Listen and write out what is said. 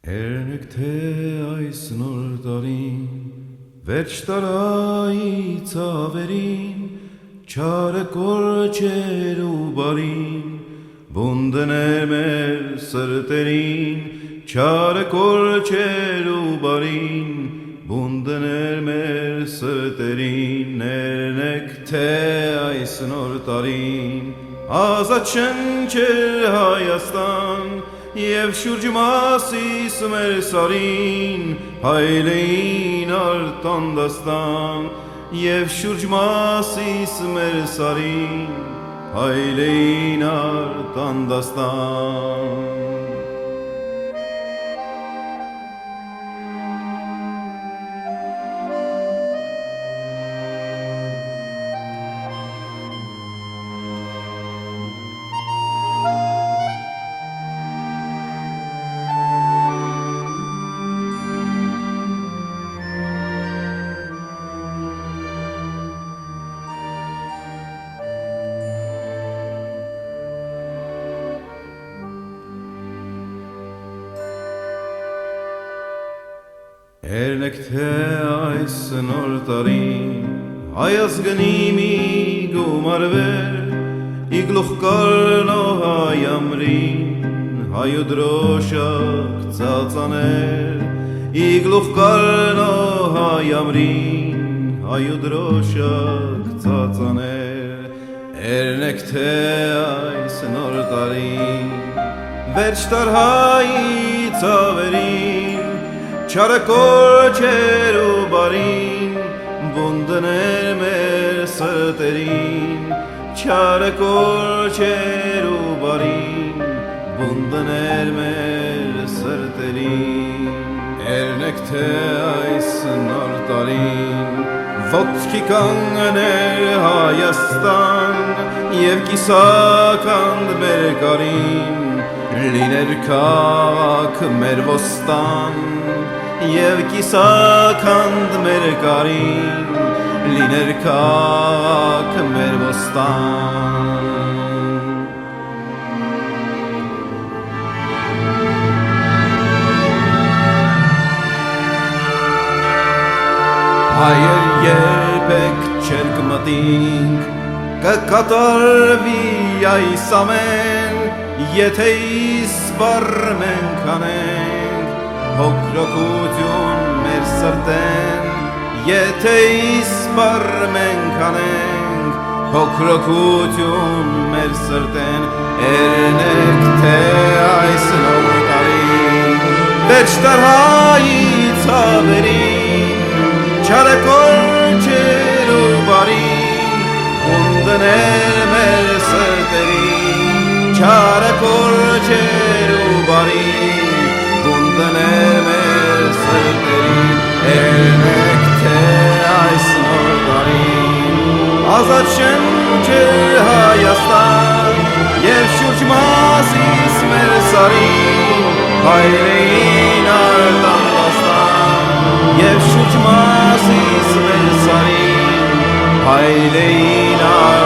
Ernekte այս նոր տարին, վերջ տարայից ավերին, չարը կորչեր ու բարին, բունդներ մեր սրտերին, չարը կորչեր ու բարին, բունդներ մեր սրտերին, ներնեկте այս նոր տարին, ազատ շնչեր Հայաստան, Եվ շուրջ մասիս մեր սարին, հայլեին արտան դաստան, Եվ շուրջ մասիս մեր սարին, հայլեին արտան դաստան։ Երնեկթե այս նոր տարին, հայ ազգնի մի գումարվեր, իգլուխ կարնո հայ ամրին, հայու դրոշակ ծածաներ, իգլուխ կարնո հայ ամրին, հայու դրոշակ ծածաներ, երնեկթե այս նոր տարին, վերջ տար հայից ավերին, Չարը կորչեր ու բարին, բունդներ մեր սրտերին, Չարը կորչեր ու բարին, բունդներ մեր սրտերին, Երնեկթե այս նոր տարին, ոտքի կանգներ Հայաստան, Եվ կիսականդ մեր կարին, լիներ քաղաք մեր ոստան, Եվ կիսականդ մեր կարին, լիներ քաղաք մեր ոստան։ Հայեր երբեք չեր կմտինք, կկատարվի այս ամեն, Եթե իսպար մենք անենք, Հոգրոքություն մեր սրտեն, Եթե իսպար մենք անենք, Հոգրոքություն մեր սրտեն, Երնեկթե այս նոր տարին, Վերջ տար հայից ավերին, Չարը կորչեր ու բարին, Բունդներ մեր սրտերին, Չարը կորչեր ու բարին, Բունդներ մեր սրտերին, Երնեկթե այս նոր տարին, Ազատ շնչեր Հայաստան, Եվ շուրջ մասիս մեր սարին, հայլեին արտան դաստան, Եվ շուրջ մասիս մեր սարին, հայլեին արտան